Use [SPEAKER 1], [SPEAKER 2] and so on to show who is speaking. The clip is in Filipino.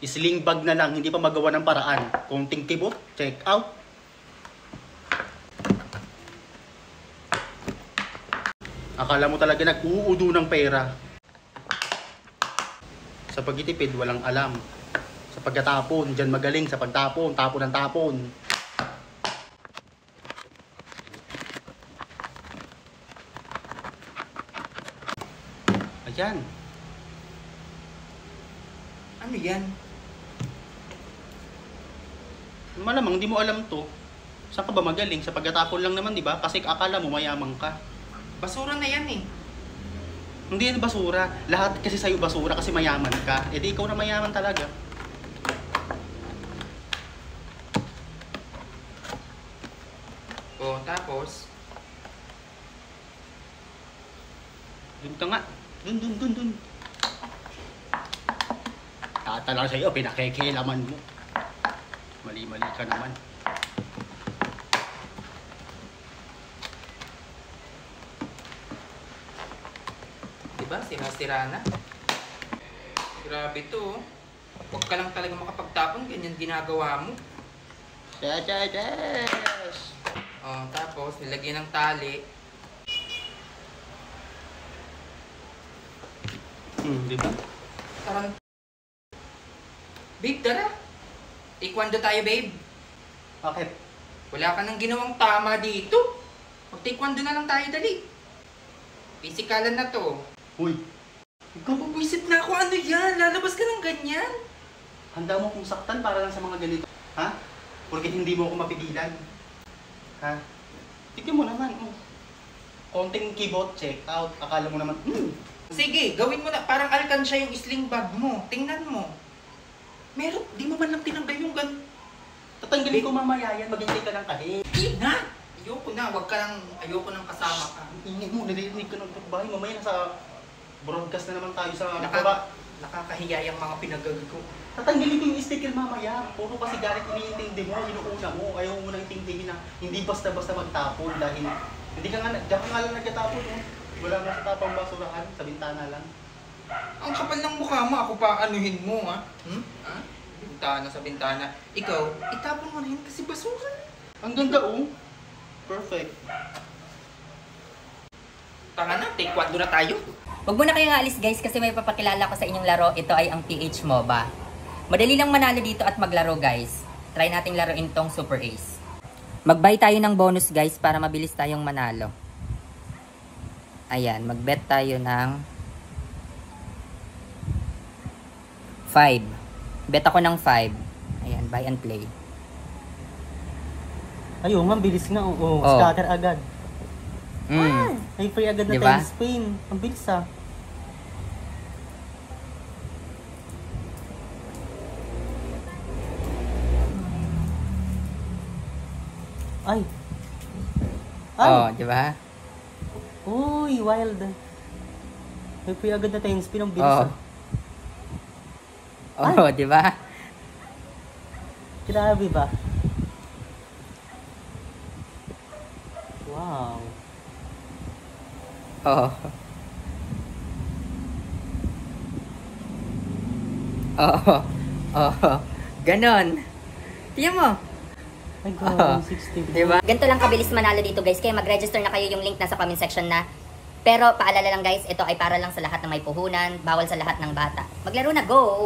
[SPEAKER 1] Sling bag na lang, hindi pa magawa ng paraan. Konting kibot, check out. Akala mo talaga nag-uudo ng pera. Sa pagtitipid, walang alam. Sa pagkatapon, dyan magaling sa pagtapon, tapon ng tapon. Ayan.
[SPEAKER 2] Ano yan?
[SPEAKER 1] Malamang hindi mo alam to. Saan ka ba magaling? Sa pagkatapon lang naman, di ba? Kasi akala mo mayamang ka.
[SPEAKER 2] Basura na yan eh.
[SPEAKER 1] Hindi yan basura. Lahat kasi sa'yo basura kasi mayaman ka. E di ikaw na mayaman talaga.
[SPEAKER 2] O, tapos?
[SPEAKER 1] Dun ka nga. Dun. Tatalang sa'yo, pinakikilaman mo. Mali-mali ka naman.
[SPEAKER 2] Diba? Sira-sira na. Grabe to. Huwag ka lang talaga makapagtapon. Ganyan ginagawa mo.
[SPEAKER 1] Yes!
[SPEAKER 2] O, tapos, nilagyan ng tali.
[SPEAKER 1] Diba?
[SPEAKER 2] Parang... Babe, tara. Taekwondo tayo, babe.
[SPEAKER 1] Bakit?
[SPEAKER 2] Wala ka nang ginawang tama dito. Mag-taekwondo na lang tayo, dali. Pisikalan na to.
[SPEAKER 1] Uy,
[SPEAKER 2] Kapabwisit na ako. Ano yan? Lalabas ka ng ganyan.
[SPEAKER 1] handa mo kong saktan para lang sa mga ganito. Ha? Porque hindi mo ako mapigilan. Ha? Tignan mo naman. Konting keyboard, check out. Akala mo naman,
[SPEAKER 2] Sige, gawin mo na. Parang alkansya yung sling bag mo. Tingnan mo. Meron, di mo man lang tinanggal yung
[SPEAKER 1] tatanggalin ko mamaya yan. Maghintay ka lang kahit.
[SPEAKER 2] Hindi na. Ayoko na. Ayoko nang kasama ka.
[SPEAKER 1] Ingin mo, nalilinig ka ng bahay. Mamaya nasa broadcast na naman tayo sa
[SPEAKER 2] Nakakahiya yung mga pinagag ko.
[SPEAKER 1] tatanggalin ko yung sticker mamaya. Puro kasi galit iniintindi mo, inuuna mo. Ayaw mo nang intindihin na hindi basta-basta magtapon dahil hindi ka nga, diyan ka nga lang nagkatapon. Wala nga sa tapang basurahan, sa bintana lang.
[SPEAKER 2] Ang kapal ng mukha mo. Ako pa anuhin mo, ha? Ha? Bintana sa bintana. Ikaw, itapon mo na yun kasi basura.
[SPEAKER 1] Ang ganda Perfect.
[SPEAKER 2] Tara na, taekwondo na tayo.
[SPEAKER 3] Huwag muna kayong aalis guys kasi may papakilala ko sa inyong laro. Ito ay ang PH MOBA. Madali lang manalo dito at maglaro guys. Try nating laruin tong Super Ace. Mag-buy tayo ng bonus guys para mabilis tayong manalo. Ayan, mag-bet tayo ng 5. Bet ako ng 5. Ayan, buy and play.
[SPEAKER 1] Ayun nga, bilis nga.
[SPEAKER 3] Oh.
[SPEAKER 1] Scatter agad. Ay, free agad na
[SPEAKER 3] Diba?
[SPEAKER 1] tayo Spain. Ang bilis Ay.
[SPEAKER 3] Oh, di ba?
[SPEAKER 1] Uy, wild. May free agad na tayo spin. Ang bilis
[SPEAKER 3] Oh, di ba?
[SPEAKER 1] Grabe ba? Wow.
[SPEAKER 3] Oh. Ganon. Tingnan mo.
[SPEAKER 1] Ay, God, 60.
[SPEAKER 3] Diba? Ganito lang kabilis manalo dito guys. Kaya mag-register na kayo, yung link nasa comment section na. Pero paalala lang guys, ito ay para lang sa lahat ng may puhunan, bawal sa lahat ng bata. Maglaro na, go!